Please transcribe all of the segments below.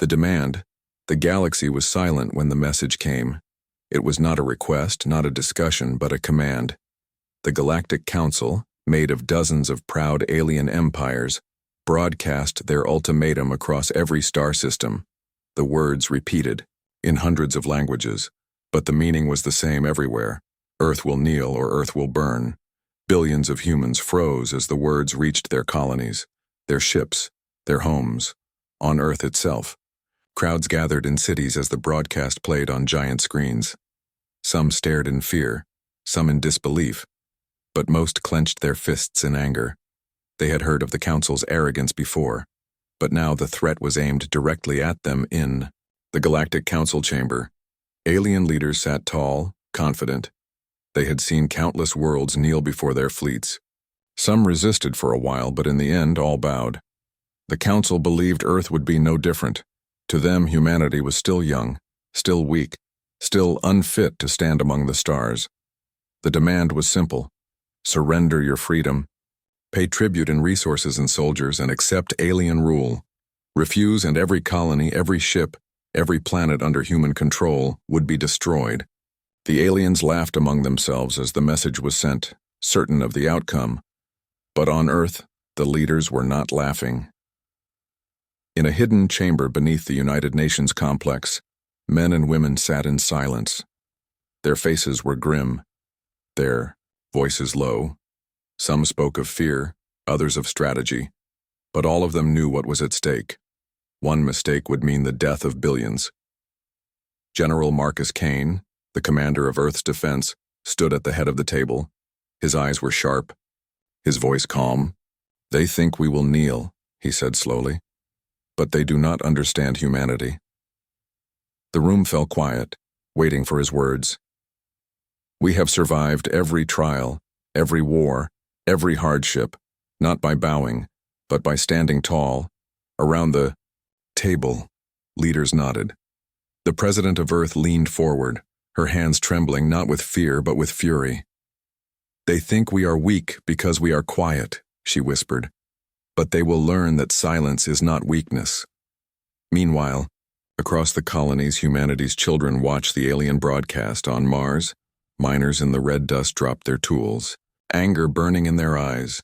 The demand. The galaxy was silent when the message came. It was not a request, not a discussion, but a command. The Galactic Council, made of dozens of proud alien empires, broadcast their ultimatum across every star system. The words repeated, in hundreds of languages, but the meaning was the same everywhere. Earth will kneel or Earth will burn. Billions of humans froze as the words reached their colonies, their ships, their homes, on Earth itself. Crowds gathered in cities as the broadcast played on giant screens. Some stared in fear, some in disbelief, but most clenched their fists in anger. They had heard of the Council's arrogance before, but now the threat was aimed directly at them in the Galactic Council chamber. Alien leaders sat tall, confident. They had seen countless worlds kneel before their fleets. Some resisted for a while, but in the end all bowed. The Council believed Earth would be no different. To them, humanity was still young, still weak, still unfit to stand among the stars. The demand was simple. Surrender your freedom. Pay tribute in resources and soldiers and accept alien rule. Refuse and every colony, every ship, every planet under human control would be destroyed. The aliens laughed among themselves as the message was sent, certain of the outcome. But on Earth, the leaders were not laughing. In a hidden chamber beneath the United Nations complex, men and women sat in silence. Their faces were grim, their voices low. Some spoke of fear, others of strategy, but all of them knew what was at stake. One mistake would mean the death of billions. General Marcus Kane, the commander of Earth's defense, stood at the head of the table. His eyes were sharp, his voice calm. "They think we will kneel," he said slowly, "but they do not understand humanity." The room fell quiet, waiting for his words. "We have survived every trial, every war, every hardship, not by bowing, but by standing tall." Around the table, leaders nodded. The president of Earth leaned forward, her hands trembling not with fear but with fury. "They think we are weak because we are quiet," she whispered, "but they will learn that silence is not weakness." Meanwhile, across the colonies, humanity's children watched the alien broadcast. On Mars, miners in the red dust dropped their tools, anger burning in their eyes.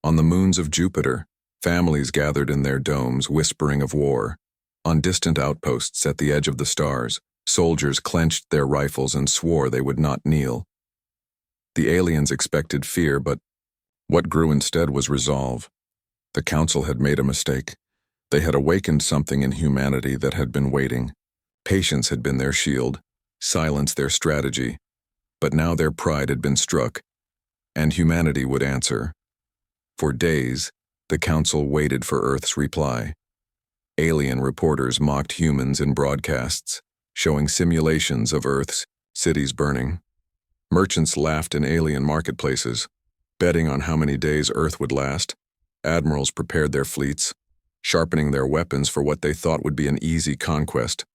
On the moons of Jupiter, families gathered in their domes, whispering of war. On distant outposts at the edge of the stars, soldiers clenched their rifles and swore they would not kneel. The aliens expected fear, but what grew instead was resolve. The Council had made a mistake. They had awakened something in humanity that had been waiting. Patience had been their shield, silence their strategy, but now their pride had been struck, and humanity would answer. For days, the Council waited for Earth's reply. Alien reporters mocked humans in broadcasts, showing simulations of Earth's cities burning. Merchants laughed in alien marketplaces, betting on how many days Earth would last. Admirals prepared their fleets, sharpening their weapons for what they thought would be an easy conquest.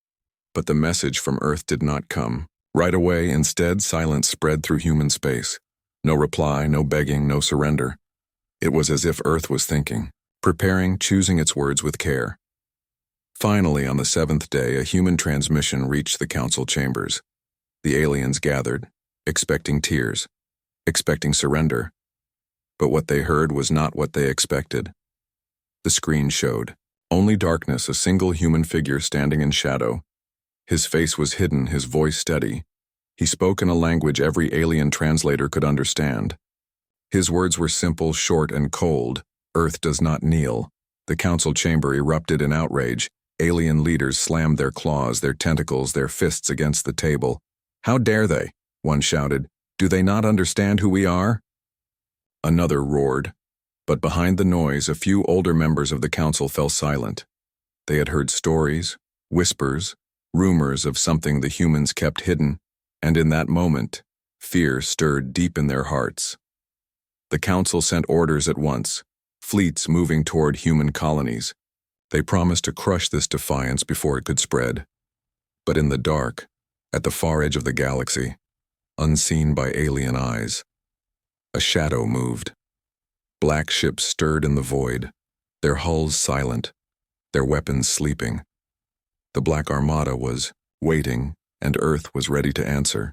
But the message from Earth did not come. Right away, instead, silence spread through human space. No reply, no begging, no surrender. It was as if Earth was thinking, preparing, choosing its words with care. Finally, on the 7th day, a human transmission reached the Council chambers. The aliens gathered, expecting tears, expecting surrender. But what they heard was not what they expected. The screen showed only darkness, a single human figure standing in shadow. His face was hidden, his voice steady. He spoke in a language every alien translator could understand. His words were simple, short, and cold. "Earth does not kneel." The Council chamber erupted in outrage. Alien leaders slammed their claws, their tentacles, their fists against the table. "How dare they?" one shouted. "Do they not understand who we are?" Another roared. But behind the noise, a few older members of the Council fell silent. They had heard stories, whispers, rumors of something the humans kept hidden, and in that moment, fear stirred deep in their hearts. The Council sent orders at once, fleets moving toward human colonies. They promised to crush this defiance before it could spread. But in the dark, at the far edge of the galaxy, unseen by alien eyes, a shadow moved. Black ships stirred in the void, their hulls silent, their weapons sleeping. The Black Armada was waiting, and Earth was ready to answer.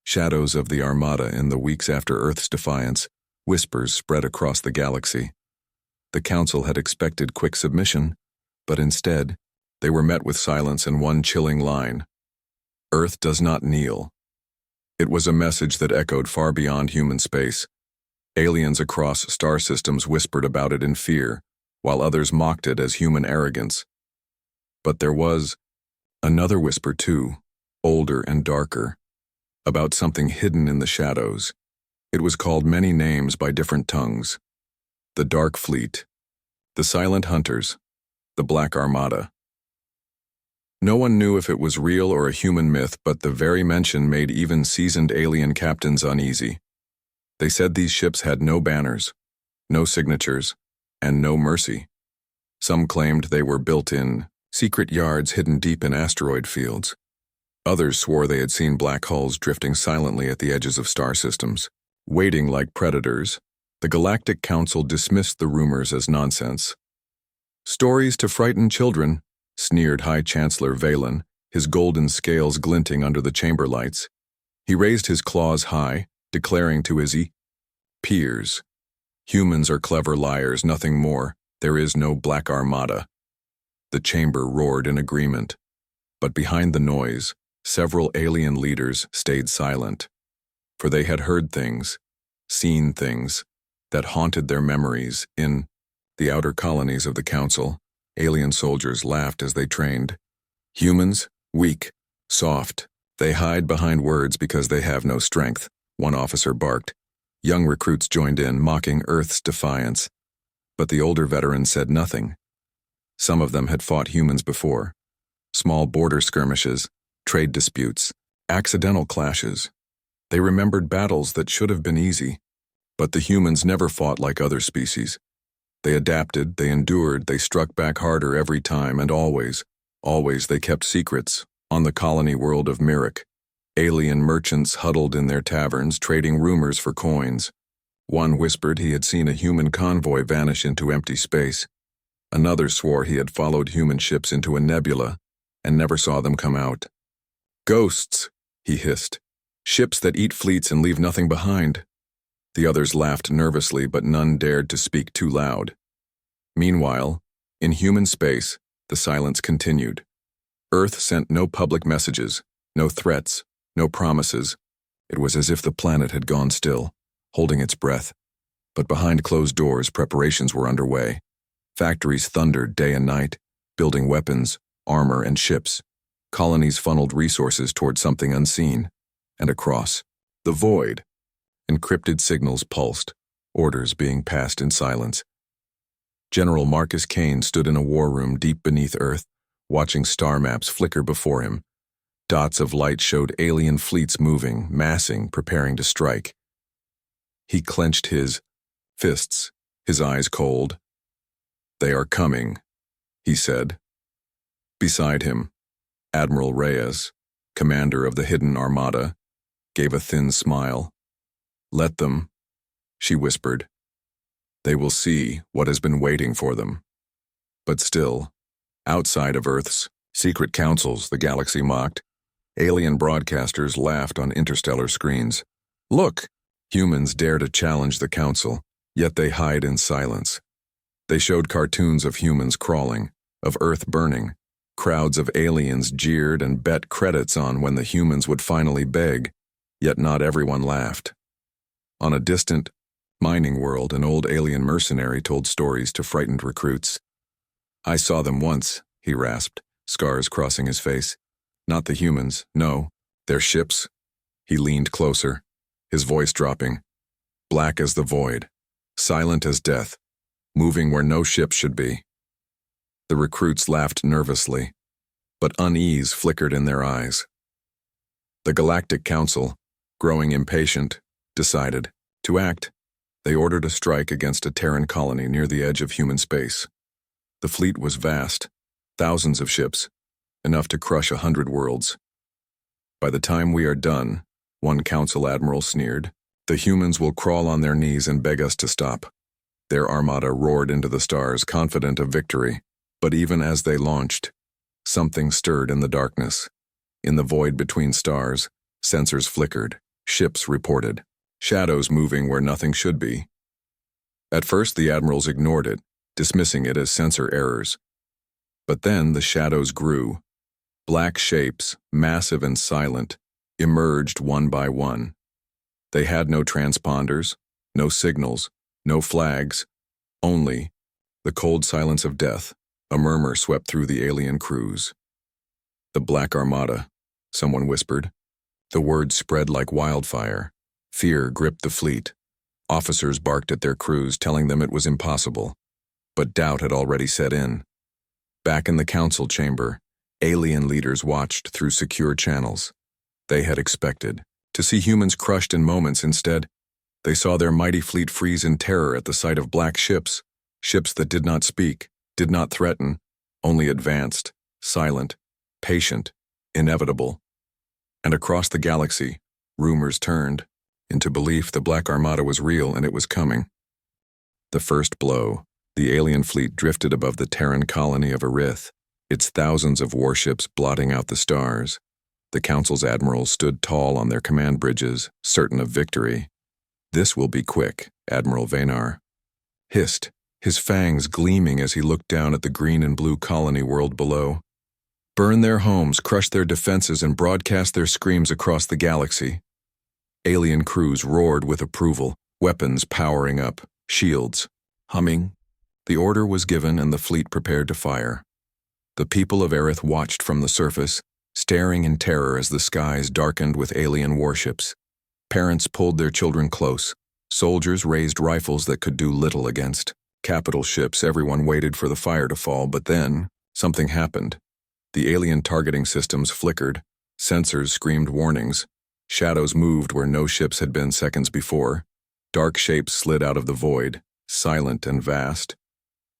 Shadows of the Armada in the weeks after Earth's defiance, whispers spread across the galaxy. The Council had expected quick submission, but instead, they were met with silence and one chilling line: Earth does not kneel. It was a message that echoed far beyond human space. Aliens across star systems whispered about it in fear, while others mocked it as human arrogance. But there was another whisper too, older and darker, about something hidden in the shadows. It was called many names by different tongues: the Dark Fleet, the Silent Hunters, the Black Armada. No one knew if it was real or a human myth, but the very mention made even seasoned alien captains uneasy. They said these ships had no banners, no signatures, and no mercy. Some claimed they were built in secret yards hidden deep in asteroid fields. Others swore they had seen black hulls drifting silently at the edges of star systems. Waiting like predators, the Galactic Council dismissed the rumors as nonsense. "Stories to frighten children," sneered High Chancellor Valen, his golden scales glinting under the chamber lights. He raised his claws high, declaring to his peers, "Humans are clever liars, nothing more. There is no Black Armada." The chamber roared in agreement, but behind the noise, several alien leaders stayed silent, for they had heard things, seen things, that haunted their memories. In the outer colonies of the Council, alien soldiers laughed as they trained. "Humans, weak, soft. They hide behind words because they have no strength," one officer barked. Young recruits joined in, mocking Earth's defiance. But the older veterans said nothing. Some of them had fought humans before. Small border skirmishes, trade disputes, accidental clashes. They remembered battles that should have been easy. But the humans never fought like other species. They adapted, they endured, they struck back harder every time, and always they kept secrets. On the colony world of Myrick, alien merchants huddled in their taverns, trading rumors for coins. One whispered he had seen a human convoy vanish into empty space. Another swore he had followed human ships into a nebula and never saw them come out. "Ghosts," he hissed. "Ships that eat fleets and leave nothing behind." The others laughed nervously, but none dared to speak too loud. Meanwhile, in human space, the silence continued. Earth sent no public messages, no threats, no promises. It was as if the planet had gone still, holding its breath. But behind closed doors, preparations were underway. Factories thundered day and night, building weapons, armor, and ships. Colonies funneled resources toward something unseen. And across the void, encrypted signals pulsed, orders being passed in silence. General Marcus Kane stood in a war room deep beneath Earth, watching star maps flicker before him. Dots of light showed alien fleets moving, massing, preparing to strike. He clenched his fists, his eyes cold. "They are coming," he said. Beside him, Admiral Reyes, commander of the hidden armada, gave a thin smile. "Let them," she whispered. "They will see what has been waiting for them." But still, outside of Earth's secret councils, the galaxy mocked. Alien broadcasters laughed on interstellar screens. "Look!" Humans dare to challenge the council, yet they hide in silence. They showed cartoons of humans crawling, of Earth burning. Crowds of aliens jeered and bet credits on when the humans would finally beg, yet not everyone laughed. On a distant, mining world, an old alien mercenary told stories to frightened recruits. "I saw them once," he rasped, scars crossing his face. "Not the humans, no, their ships." He leaned closer, his voice dropping. "Black as the void, silent as death, moving where no ship should be." The recruits laughed nervously, but unease flickered in their eyes. The Galactic Council, growing impatient, decided to act. They ordered a strike against a Terran colony near the edge of human space. The fleet was vast, thousands of ships, enough to crush 100 worlds. "By the time we are done," one council admiral sneered, "the humans will crawl on their knees and beg us to stop." Their armada roared into the stars, confident of victory. But even as they launched, Something stirred in the darkness. In the void between stars, sensors flickered, ships reported, shadows moving where nothing should be. At first, the admirals ignored it, dismissing it as sensor errors. But then the shadows grew. Black shapes, massive and silent, emerged one by one. They had no transponders, no signals, no flags, only the cold silence of death. A murmur swept through the alien crews. "The Black Armada," someone whispered. The word spread like wildfire. Fear gripped the fleet. Officers barked at their crews, telling them it was impossible. But doubt had already set in. Back in the council chamber, alien leaders watched through secure channels. They had expected to see humans crushed in moments. Instead, they saw their mighty fleet freeze in terror at the sight of black ships, ships that did not speak, did not threaten, only advanced, silent, patient, inevitable. And across the galaxy, rumors turned into belief the Black Armada was real and it was coming. The first blow, the alien fleet drifted above the Terran colony of Arith, its thousands of warships blotting out the stars. The Council's admirals stood tall on their command bridges, certain of victory. "This will be quick," Admiral Venar hissed, his fangs gleaming as he looked down at the green and blue colony world below. "Burn their homes, crush their defenses, and broadcast their screams across the galaxy." Alien crews roared with approval, weapons powering up, shields humming. The order was given and the fleet prepared to fire. The people of Arith watched from the surface, staring in terror as the skies darkened with alien warships. Parents pulled their children close. Soldiers raised rifles that could do little against capital ships. Everyone waited for the fire to fall, but then something happened. The alien targeting systems flickered. Sensors screamed warnings. Shadows moved where no ships had been seconds before. Dark shapes slid out of the void, silent and vast.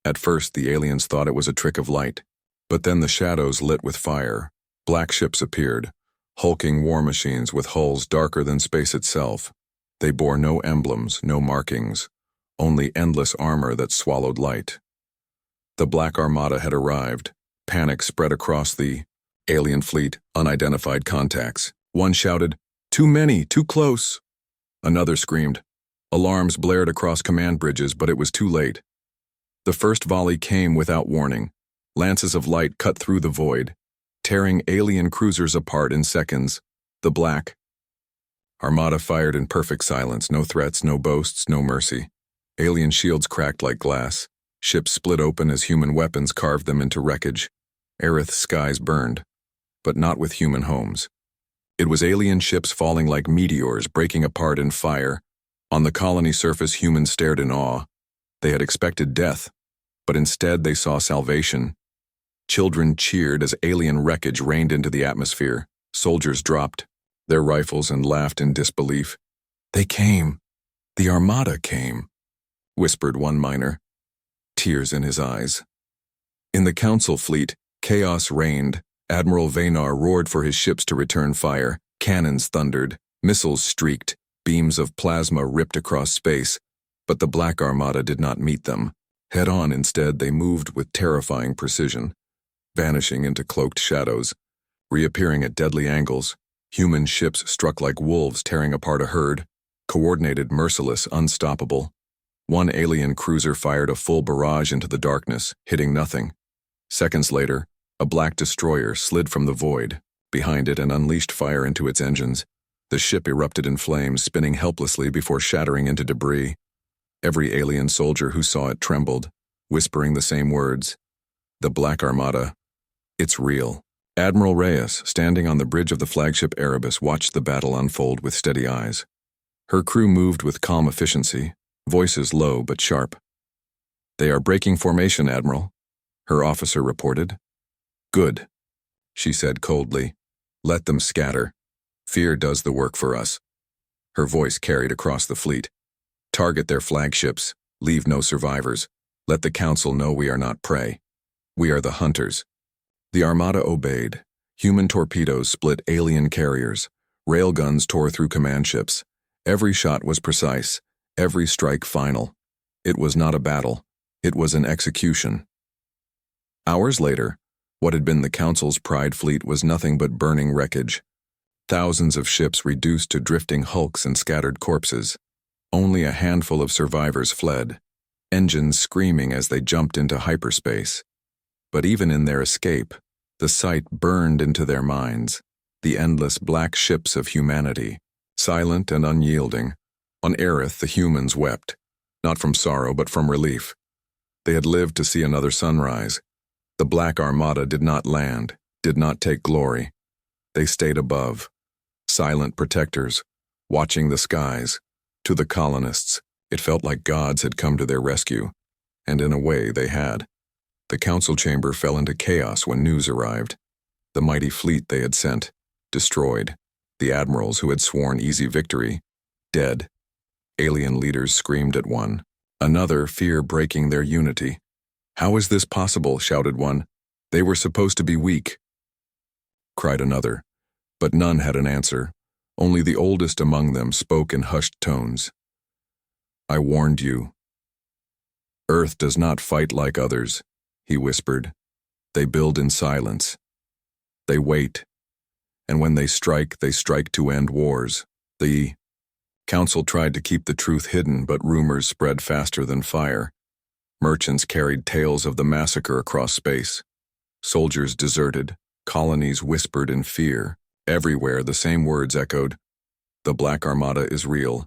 At first, the aliens thought it was a trick of light, but then the shadows lit with fire. Black ships appeared, hulking war machines with hulls darker than space itself. They bore no emblems, no markings, only endless armor that swallowed light. The Black Armada had arrived. Panic spread across the alien fleet, unidentified contacts. One shouted, "Too many, too close." Another screamed. Alarms blared across command bridges, but it was too late. The first volley came without warning. Lances of light cut through the void, tearing alien cruisers apart in seconds. The Black Armada fired in perfect silence, no threats, no boasts, no mercy. Alien shields cracked like glass. Ships split open as human weapons carved them into wreckage. Arith's skies burned, but not with human homes. It was alien ships falling like meteors, breaking apart in fire. On the colony surface, humans stared in awe. They had expected death, but instead they saw salvation. Children cheered as alien wreckage rained into the atmosphere. Soldiers dropped their rifles and laughed in disbelief. "They came. The Armada came," whispered one miner, tears in his eyes. In the Council fleet, chaos reigned. Admiral Venar roared for his ships to return fire. Cannons thundered, missiles streaked, beams of plasma ripped across space. But the Black Armada did not meet them. Head-on instead, they moved with terrifying precision, vanishing into cloaked shadows, reappearing at deadly angles. Human ships struck like wolves tearing apart a herd, coordinated, merciless, unstoppable. One alien cruiser fired a full barrage into the darkness, hitting nothing. Seconds later, a black destroyer slid from the void behind it and unleashed fire into its engines. The ship erupted in flames, spinning helplessly before shattering into debris. Every alien soldier who saw it trembled, whispering the same words. "The Black Armada. It's real." Admiral Reyes, standing on the bridge of the flagship Erebus, watched the battle unfold with steady eyes. Her crew moved with calm efficiency, voices low but sharp. "They are breaking formation, Admiral," her officer reported. "Good," she said coldly. "Let them scatter. Fear does the work for us." Her voice carried across the fleet. "Target their flagships. Leave no survivors. Let the Council know we are not prey. We are the hunters." The Armada obeyed. Human torpedoes split alien carriers. Railguns tore through command ships. Every shot was precise, every strike final. It was not a battle. It was an execution. Hours later, What had been the Council's Pride fleet was nothing but burning wreckage. Thousands of ships reduced to drifting hulks and scattered corpses. Only a handful of survivors fled, engines screaming as they jumped into hyperspace. But even in their escape, the sight burned into their minds, the endless black ships of humanity, silent and unyielding. On Aerith, the humans wept, not from sorrow but from relief. They had lived to see another sunrise. The Black Armada did not land, did not take glory. They stayed above, silent protectors, watching the skies. To the colonists, it felt like gods had come to their rescue, and in a way they had. The council chamber fell into chaos when news arrived. The mighty fleet they had sent, destroyed. The admirals who had sworn easy victory, dead. Alien leaders screamed at one, another fear breaking their unity. "How is this possible?" shouted one. "They were supposed to be weak," cried another. But none had an answer. Only the oldest among them spoke in hushed tones. "I warned you. Earth does not fight like others," he whispered. "They build in silence. They wait. And when they strike to end wars." The council tried to keep the truth hidden, but rumors spread faster than fire. Merchants carried tales of the massacre across space. Soldiers deserted. Colonies whispered in fear. Everywhere the same words echoed. The Black Armada is real.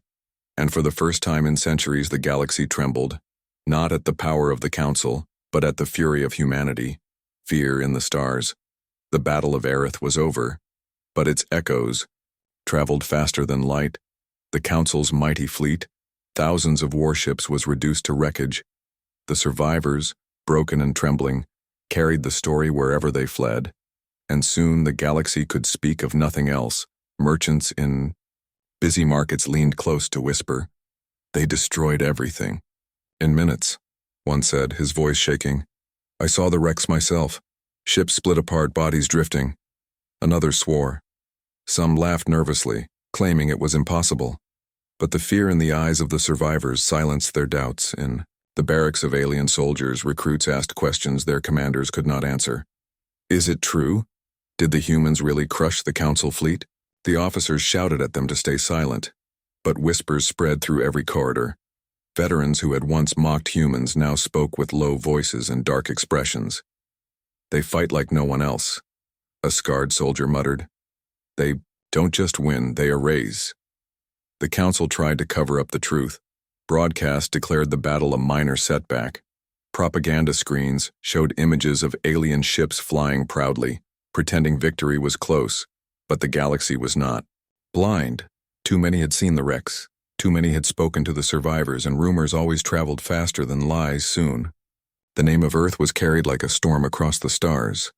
And for the first time in centuries the galaxy trembled, not at the power of the Council, but at the fury of humanity. Fear in the stars. The Battle of Aerith was over, but its echoes traveled faster than light. The Council's mighty fleet, thousands of warships, was reduced to wreckage. The survivors, broken and trembling, carried the story wherever they fled. And soon the galaxy could speak of nothing else. Merchants in busy markets leaned close to whisper. "They destroyed everything." "In minutes," one said, his voice shaking. "I saw the wrecks myself. Ships split apart, bodies drifting." Another swore. Some laughed nervously, claiming it was impossible. But the fear in the eyes of the survivors silenced their doubts. In the barracks of alien soldiers, recruits asked questions their commanders could not answer. "Is it true? Did the humans really crush the Council fleet?" The officers shouted at them to stay silent, but whispers spread through every corridor. Veterans who had once mocked humans now spoke with low voices and dark expressions. "They fight like no one else," a scarred soldier muttered. "They don't just win, they erase." The Council tried to cover up the truth. Broadcasts declared the battle a minor setback. Propaganda screens showed images of alien ships flying proudly, pretending victory was close, but the galaxy was not. Blind, too many had seen the wrecks, too many had spoken to the survivors, and rumors always traveled faster than lies soon. The name of Earth was carried like a storm across the stars.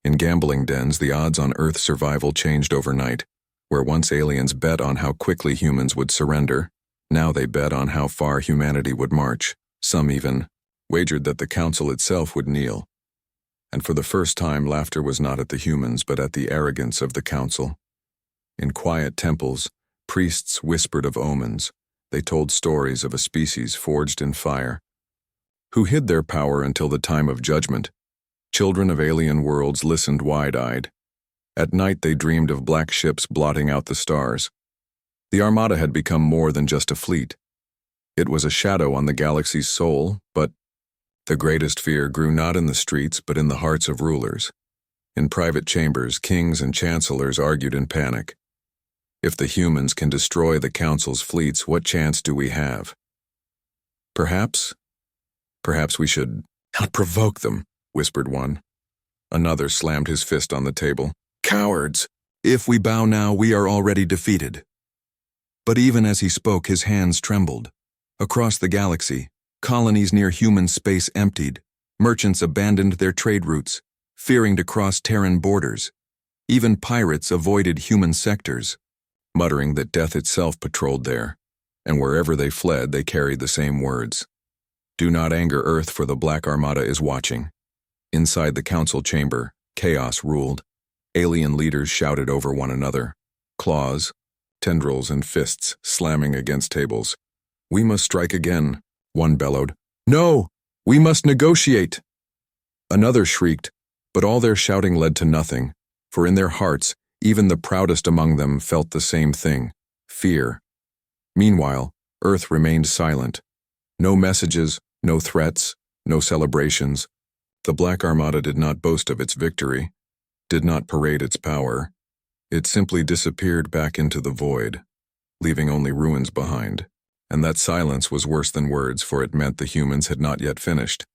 In gambling dens, the odds on Earth's survival changed overnight. Where once aliens bet on how quickly humans would surrender, now they bet on how far humanity would march. Some even wagered that the Council itself would kneel. And for the first time, laughter was not at the humans, but at the arrogance of the Council. In quiet temples, priests whispered of omens. They told stories of a species forged in fire, who hid their power until the time of judgment. Children of alien worlds listened wide-eyed. At night they dreamed of black ships blotting out the stars. The Armada had become more than just a fleet. It was a shadow on the galaxy's soul, but the greatest fear grew not in the streets but in the hearts of rulers. In private chambers, kings and chancellors argued in panic. If the humans can destroy the Council's fleets, what chance do we have? Perhaps we should not provoke them, whispered one. Another slammed his fist on the table. "Cowards! If we bow now, we are already defeated." But even as he spoke, his hands trembled. Across the galaxy, colonies near human space emptied. Merchants abandoned their trade routes, fearing to cross Terran borders. Even pirates avoided human sectors, muttering that death itself patrolled there, and wherever they fled, they carried the same words. "Do not anger Earth, for the Black Armada is watching." Inside the Council chamber, chaos ruled. Alien leaders shouted over one another, claws, tendrils, and fists slamming against tables. "We must strike again," one bellowed. "No, we must negotiate." Another shrieked, But all their shouting led to nothing, for in their hearts, even the proudest among them felt the same thing: fear. Meanwhile, Earth remained silent. No messages, no threats, no celebrations. The Black Armada did not boast of its victory, did not parade its power. It simply disappeared back into the void, leaving only ruins behind. And that silence was worse than words, for it meant the humans had not yet finished.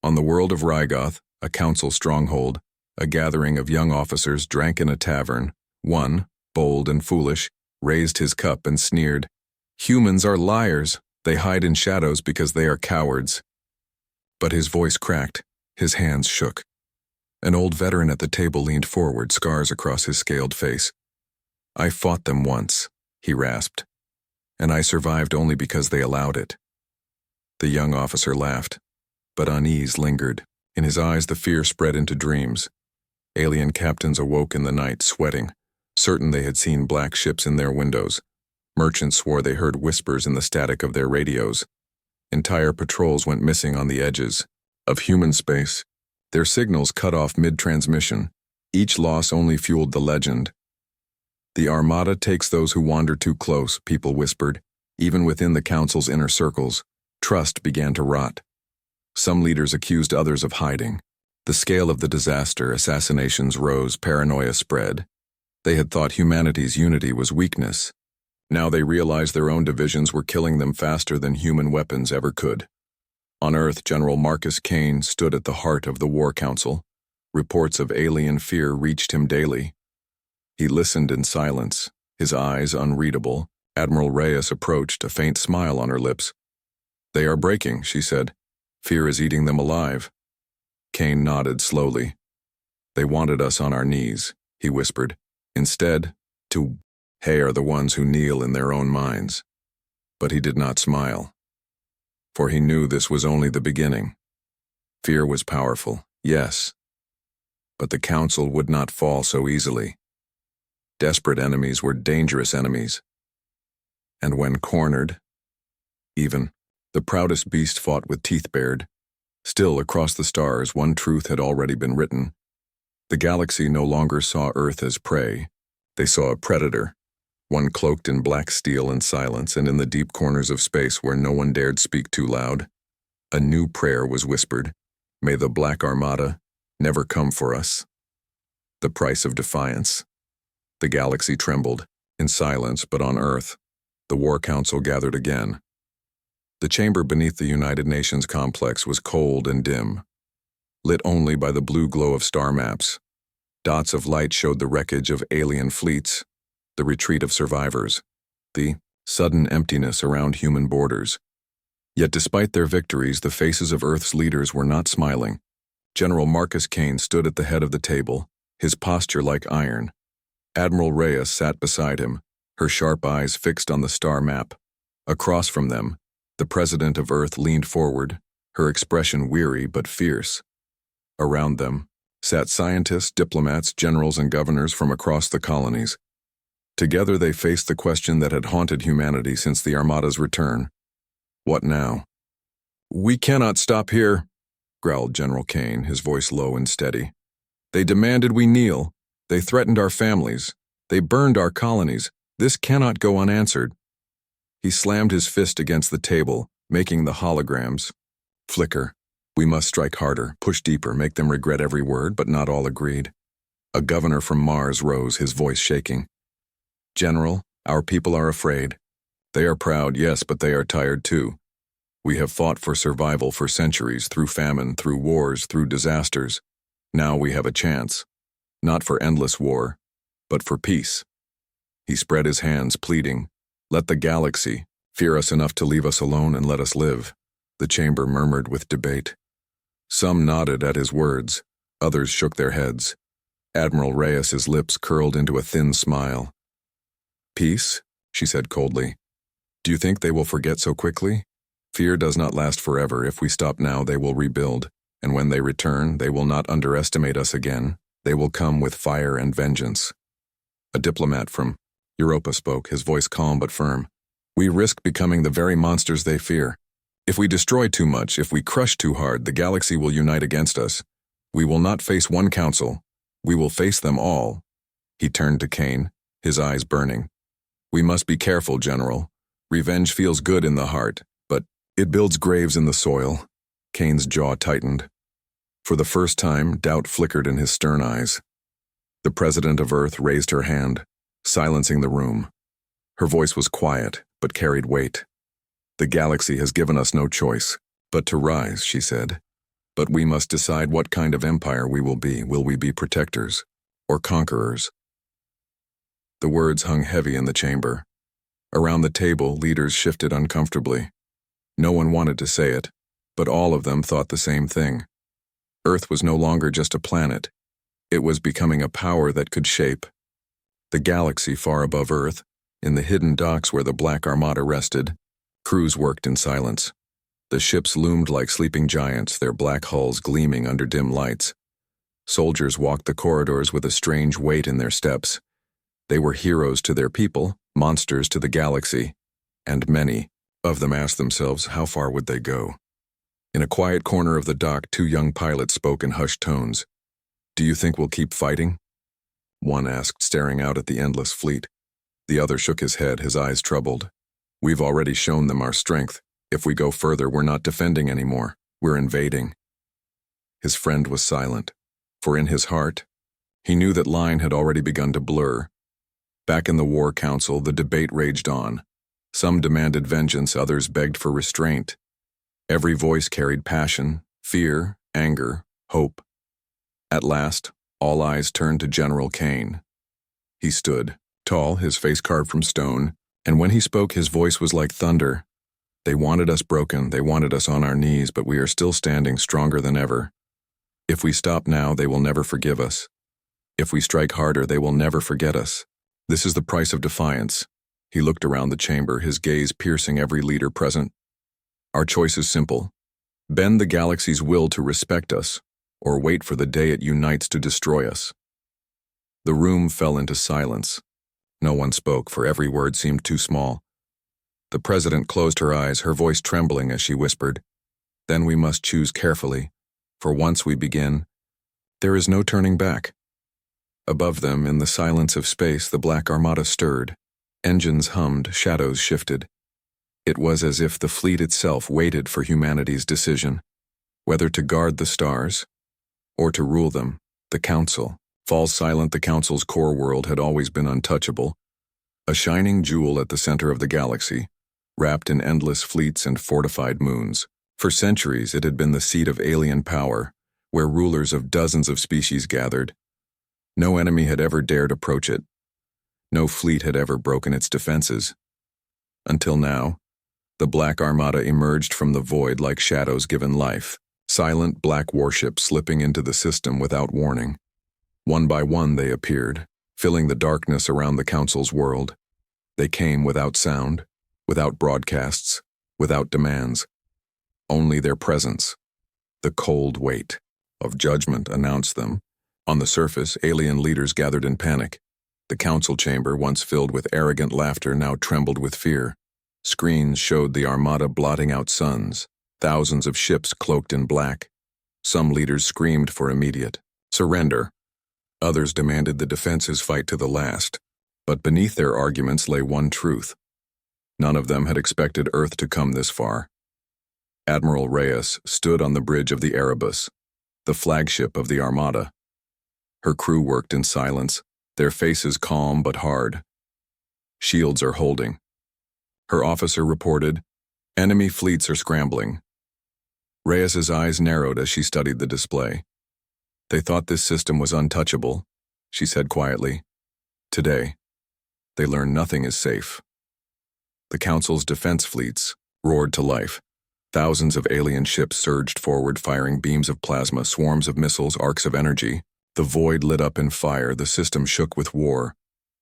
On the world of Rygoth, a council stronghold, a gathering of young officers drank in a tavern. One, bold and foolish, raised his cup and sneered, "Humans are liars. They hide in shadows because they are cowards." But his voice cracked, his hands shook. An old veteran at the table leaned forward, scars across his scaled face. "I fought them once," he rasped, "and I survived only because they allowed it." The young officer laughed, but unease lingered. In his eyes the fear spread into dreams. Alien captains awoke in the night, sweating, certain they had seen black ships in their windows. Merchants swore they heard whispers in the static of their radios. Entire patrols went missing on the edges of human space, their signals cut off mid-transmission. Each loss only fueled the legend. "The Armada takes those who wander too close," people whispered. Even within the Council's inner circles, trust began to rot. Some leaders accused others of hiding. The scale of the disaster, assassinations rose, paranoia spread. They had thought humanity's unity was weakness. Now they realized their own divisions were killing them faster than human weapons ever could. On Earth, General Marcus Kane stood at the heart of the War Council. Reports of alien fear reached him daily. He listened in silence, his eyes unreadable. Admiral Reyes approached, a faint smile on her lips. "They are breaking," she said. "Fear is eating them alive." Kane nodded slowly. "They wanted us on our knees," he whispered. "Instead, to hay are the ones who kneel in their own minds." But he did not smile, for he knew this was only the beginning. Fear was powerful, yes, but the Council would not fall so easily. Desperate enemies were dangerous enemies. And when cornered, even the proudest beast fought with teeth bared. Still, across the stars, one truth had already been written. The galaxy no longer saw Earth as prey. They saw a predator, one cloaked in black steel and silence, and in the deep corners of space where no one dared speak too loud, a new prayer was whispered. "May the Black Armada never come for us." The price of defiance. The galaxy trembled, in silence, but on Earth, the War Council gathered again. The chamber beneath the United Nations complex was cold and dim, lit only by the blue glow of star maps. Dots of light showed the wreckage of alien fleets, the retreat of survivors, the sudden emptiness around human borders. Yet despite their victories, the faces of Earth's leaders were not smiling. General Marcus Kane stood at the head of the table, his posture like iron. Admiral Reyes sat beside him, her sharp eyes fixed on the star map. Across from them, the President of Earth leaned forward, her expression weary but fierce. Around them sat scientists, diplomats, generals, and governors from across the colonies. Together they faced the question that had haunted humanity since the Armada's return. What now? "We cannot stop here," growled General Kane, his voice low and steady. "They demanded we kneel. They threatened our families. They burned our colonies. This cannot go unanswered." He slammed his fist against the table, making the holograms flicker. "We must strike harder, push deeper, make them regret every word," but not all agreed. A governor from Mars rose, his voice shaking. "General, our people are afraid. They are proud, yes, but they are tired too. We have fought for survival for centuries, through famine, through wars, through disasters. Now we have a chance. Not for endless war, but for peace." He spread his hands, pleading, "Let the galaxy fear us enough to leave us alone and let us live." The chamber murmured with debate. Some nodded at his words, others shook their heads. Admiral Reyes's lips curled into a thin smile. "Peace?" she said coldly. "Do you think they will forget so quickly? Fear does not last forever. If we stop now, they will rebuild, and when they return, they will not underestimate us again. They will come with fire and vengeance." A diplomat from Europa spoke, his voice calm but firm. "We risk becoming the very monsters they fear. If we destroy too much, if we crush too hard, the galaxy will unite against us. We will not face one council. We will face them all. He turned to Kane, his eyes burning. We must be careful, General. Revenge feels good in the heart, but it builds graves in the soil. Kane's jaw tightened. For the first time, doubt flickered in his stern eyes. The President of Earth raised her hand, silencing the room. Her voice was quiet, but carried weight. The galaxy has given us no choice but to rise, she said. But we must decide what kind of empire we will be. Will we be protectors or conquerors? The words hung heavy in the chamber. Around the table, leaders shifted uncomfortably. No one wanted to say it, but all of them thought the same thing. Earth was no longer just a planet. It was becoming a power that could shape. The galaxy far above Earth, in the hidden docks where the Black Armada rested, crews worked in silence. The ships loomed like sleeping giants, their black hulls gleaming under dim lights. Soldiers walked the corridors with a strange weight in their steps. They were heroes to their people, monsters to the galaxy, and many of them asked themselves how far would they go. In a quiet corner of the dock, two young pilots spoke in hushed tones. "Do you think we'll keep fighting?" One asked, staring out at the endless fleet. The other shook his head, his eyes troubled. "We've already shown them our strength. If we go further, we're not defending anymore. We're invading." His friend was silent, for in his heart, he knew that line had already begun to blur. Back in the War Council, the debate raged on. Some demanded vengeance, others begged for restraint. Every voice carried passion, fear, anger, hope. At last, all eyes turned to General Kane. He stood, tall, his face carved from stone, and when he spoke, his voice was like thunder. "They wanted us broken, they wanted us on our knees, but we are still standing stronger than ever. If we stop now, they will never forgive us. If we strike harder, they will never forget us. This is the price of defiance." He looked around the chamber, his gaze piercing every leader present. "Our choice is simple. Bend the galaxy's will to respect us, or wait for the day it unites to destroy us." The room fell into silence. No one spoke, for every word seemed too small. The President closed her eyes, her voice trembling as she whispered, "Then we must choose carefully, for once we begin, there is no turning back." Above them, in the silence of space, the Black Armada stirred. Engines hummed, shadows shifted. It was as if the fleet itself waited for humanity's decision, whether to guard the stars or to rule them. The Council. Falls silent, the Council's core world had always been untouchable, a shining jewel at the center of the galaxy, wrapped in endless fleets and fortified moons. For centuries, it had been the seat of alien power, where rulers of dozens of species gathered. No enemy had ever dared approach it. No fleet had ever broken its defenses. Until now, the Black Armada emerged from the void like shadows given life, silent black warships slipping into the system without warning. One by one they appeared, filling the darkness around the Council's world. They came without sound, without broadcasts, without demands. Only their presence, the cold weight of judgment, announced them. On the surface, alien leaders gathered in panic. The council chamber, once filled with arrogant laughter, now trembled with fear. Screens showed the Armada blotting out suns, thousands of ships cloaked in black. Some leaders screamed for immediate surrender. Others demanded the defenses fight to the last. But beneath their arguments lay one truth. None of them had expected Earth to come this far. Admiral Reyes stood on the bridge of the Erebus, the flagship of the Armada. Her crew worked in silence, their faces calm but hard. "Shields are holding." Her officer reported, "Enemy fleets are scrambling." Reyes's eyes narrowed as she studied the display. "They thought this system was untouchable," she said quietly. "Today, they learn nothing is safe." The Council's defense fleets roared to life. Thousands of alien ships surged forward, firing beams of plasma, swarms of missiles, arcs of energy. The void lit up in fire, the system shook with war.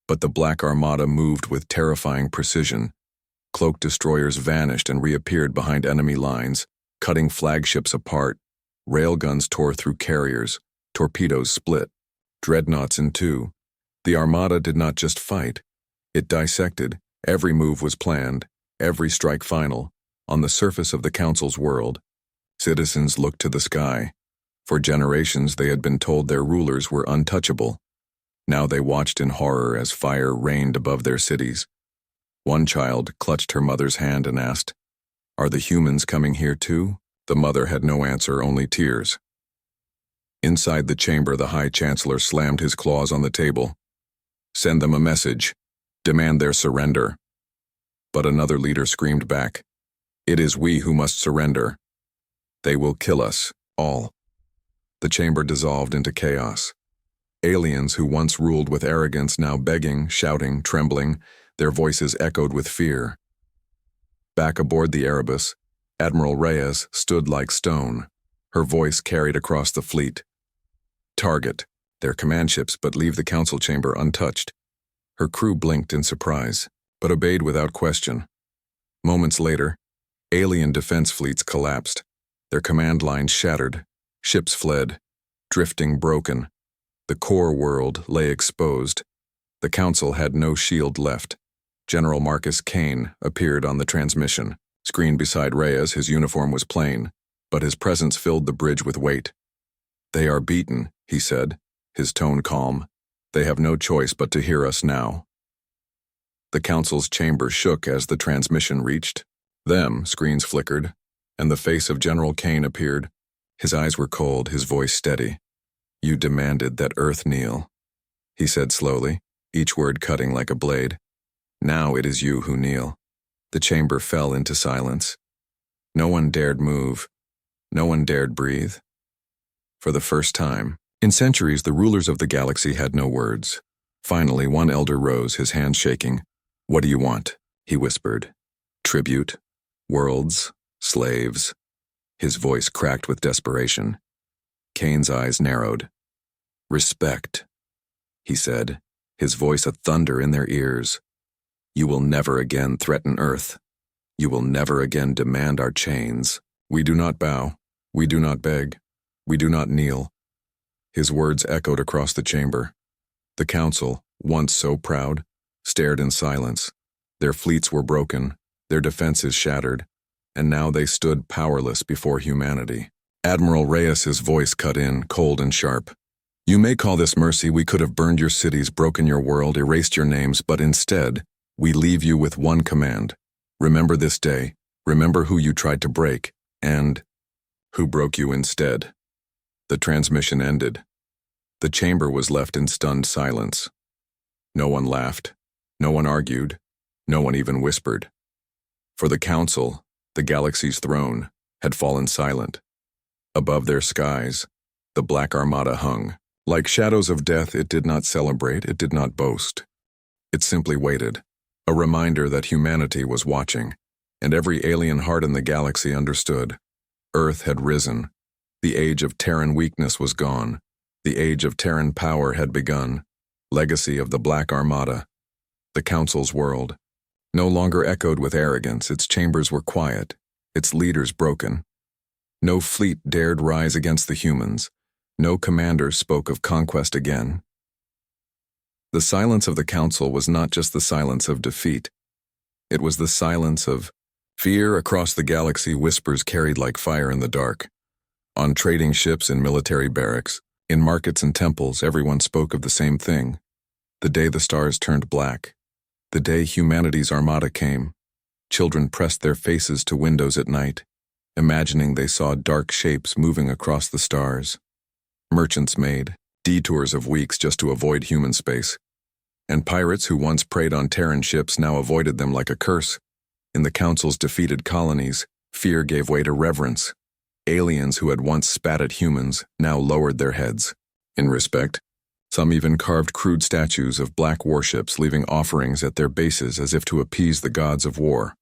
But the Black Armada moved with terrifying precision. Cloaked destroyers vanished and reappeared behind enemy lines, cutting flagships apart. Railguns tore through carriers, torpedoes split, dreadnoughts in two. The Armada did not just fight, it dissected. Every move was planned, every strike final. On the surface of the Council's world, citizens looked to the sky. For generations they had been told their rulers were untouchable. Now they watched in horror as fire rained above their cities. One child clutched her mother's hand and asked, "Are the humans coming here too?" The mother had no answer, only tears. Inside the chamber, the High Chancellor slammed his claws on the table. "Send them a message. Demand their surrender." But another leader screamed back, "It is we who must surrender. They will kill us, all." The chamber dissolved into chaos. Aliens who once ruled with arrogance now begging, shouting, trembling, their voices echoed with fear. Back aboard the Erebus, Admiral Reyes stood like stone, her voice carried across the fleet. "Target their command ships, but leave the council chamber untouched." Her crew blinked in surprise, but obeyed without question. Moments later, alien defense fleets collapsed. Their command lines shattered, ships fled, drifting broken. The core world lay exposed. The council had no shield left. General Marcus Kane appeared on the transmission. Screen beside Reyes, his uniform was plain, but his presence filled the bridge with weight. "They are beaten," he said, his tone calm. "They have no choice but to hear us now." The council's chamber shook as the transmission reached them. Screens flickered, and the face of General Kane appeared. His eyes were cold, his voice steady. "You demanded that Earth kneel," he said slowly, each word cutting like a blade. "Now it is you who kneel." The chamber fell into silence. No one dared move. No one dared breathe. For the first time in centuries, the rulers of the galaxy had no words. Finally, one elder rose, his hands shaking. "What do you want?" he whispered. "Tribute? Worlds? Slaves?" His voice cracked with desperation. Kane's eyes narrowed. "Respect," he said, his voice a thunder in their ears. "You will never again threaten Earth. You will never again demand our chains. We do not bow. We do not beg. We do not kneel." His words echoed across the chamber. The council, once so proud, stared in silence. Their fleets were broken, their defenses shattered, and now they stood powerless before humanity. Admiral Reyes's voice cut in, cold and sharp. "You may call this mercy. We could have burned your cities, broken your world, erased your names, but instead, we leave you with one command. Remember this day. Remember who you tried to break, and who broke you instead." The transmission ended. The chamber was left in stunned silence. No one laughed. No one argued. No one even whispered. For the council, the galaxy's throne, had fallen silent. Above their skies, the Black Armada hung. Like shadows of death, it did not celebrate, it did not boast. It simply waited, a reminder that humanity was watching, and every alien heart in the galaxy understood. Earth had risen. The age of Terran weakness was gone. The age of Terran power had begun. Legacy of the Black Armada. The Council's world no longer echoed with arrogance. Its chambers were quiet, its leaders broken. No fleet dared rise against the humans. No commander spoke of conquest again. The silence of the Council was not just the silence of defeat. It was the silence of fear. Across the galaxy, whispers carried like fire in the dark. On trading ships, in military barracks, in markets and temples, everyone spoke of the same thing. The day the stars turned black. The day humanity's armada came. Children pressed their faces to windows at night, imagining they saw dark shapes moving across the stars. Merchants made detours of weeks just to avoid human space. And pirates who once preyed on Terran ships now avoided them like a curse. In the Council's defeated colonies, fear gave way to reverence. Aliens who had once spat at humans now lowered their heads. In respect, some even carved crude statues of black warships, leaving offerings at their bases as if to appease the gods of war.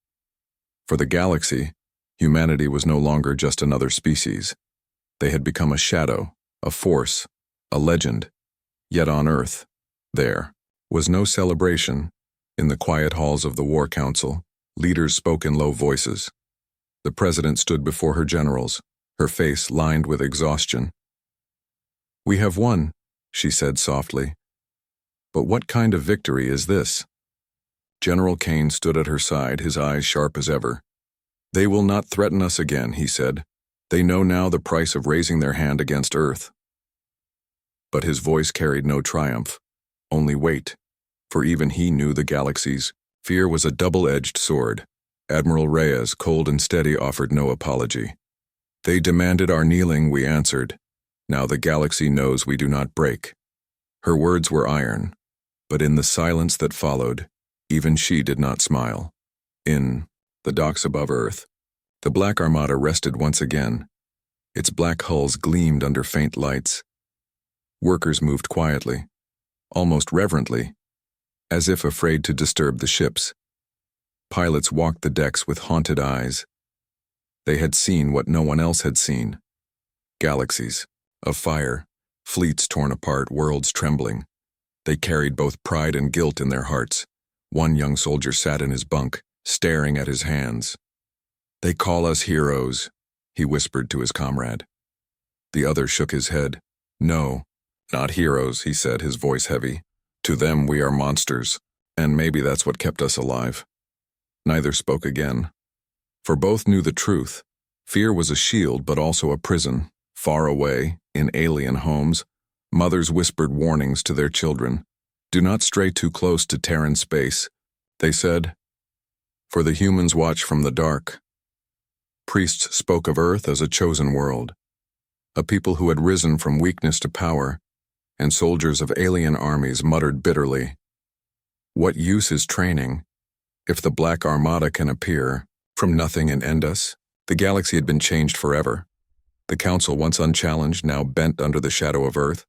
For the galaxy, humanity was no longer just another species. They had become a shadow, a force, a legend. Yet on Earth, there was no celebration. In the quiet halls of the War Council, leaders spoke in low voices. The president stood before her generals, her face lined with exhaustion. "We have won," she said softly. "But what kind of victory is this?" General Kane stood at her side, his eyes sharp as ever. "They will not threaten us again," he said. They know now the price of raising their hand against Earth. But his voice carried no triumph, only weight, for even he knew the galaxies. Fear was a double-edged sword. Admiral Reyes, cold and steady, offered no apology. They demanded our kneeling, we answered. Now the galaxy knows we do not break. Her words were iron, but in the silence that followed, even she did not smile. In the docks above Earth, the Black Armada rested once again. Its black hulls gleamed under faint lights. Workers moved quietly, almost reverently, as if afraid to disturb the ships. Pilots walked the decks with haunted eyes. They had seen what no one else had seen. Galaxies of fire, fleets torn apart, worlds trembling. They carried both pride and guilt in their hearts. One young soldier sat in his bunk, staring at his hands. "They call us heroes," he whispered to his comrade. The other shook his head. "No, not heroes," he said, his voice heavy. "To them we are monsters, and maybe that's what kept us alive." Neither spoke again, for both knew the truth. Fear was a shield, but also a prison. Far away, in alien homes, mothers whispered warnings to their children. "Do not stray too close to Terran space," they said, "for the humans watch from the dark." Priests spoke of Earth as a chosen world, a people who had risen from weakness to power, and soldiers of alien armies muttered bitterly, "What use is training if the Black Armada can appear from nothing and end us?" The galaxy had been changed forever. The Council, once unchallenged, now bent under the shadow of Earth.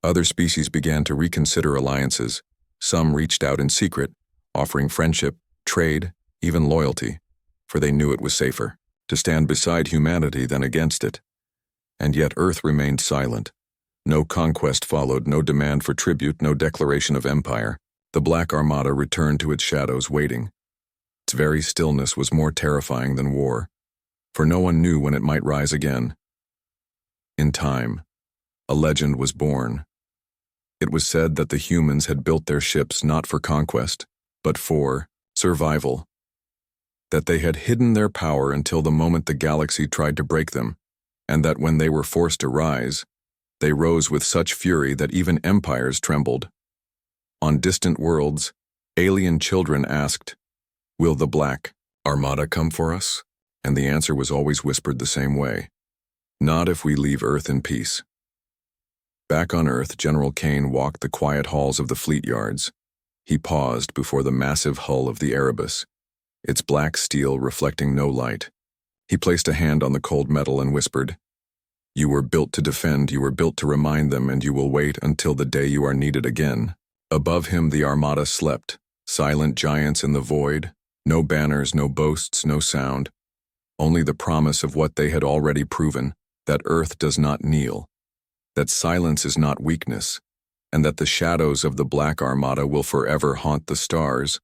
Other species began to reconsider alliances. Some reached out in secret, offering friendship, trade, even loyalty, for they knew it was safer to stand beside humanity than against it. And yet Earth remained silent. No conquest followed, no demand for tribute, no declaration of empire. The Black Armada returned to its shadows, waiting. Its very stillness was more terrifying than war, for no one knew when it might rise again. In time, a legend was born. It was said that the humans had built their ships not for conquest, but for survival. That they had hidden their power until the moment the galaxy tried to break them, and that when they were forced to rise, they rose with such fury that even empires trembled. On distant worlds, alien children asked, "Will the Black Armada come for us?" And the answer was always whispered the same way, "Not if we leave Earth in peace." Back on Earth, General Kane walked the quiet halls of the fleet yards. He paused before the massive hull of the Erebus, its black steel reflecting no light. He placed a hand on the cold metal and whispered, "You were built to defend, you were built to remind them, and you will wait until the day you are needed again." Above him the Armada slept, silent giants in the void, no banners, no boasts, no sound, only the promise of what they had already proven, that Earth does not kneel, that silence is not weakness, and that the shadows of the Black Armada will forever haunt the stars.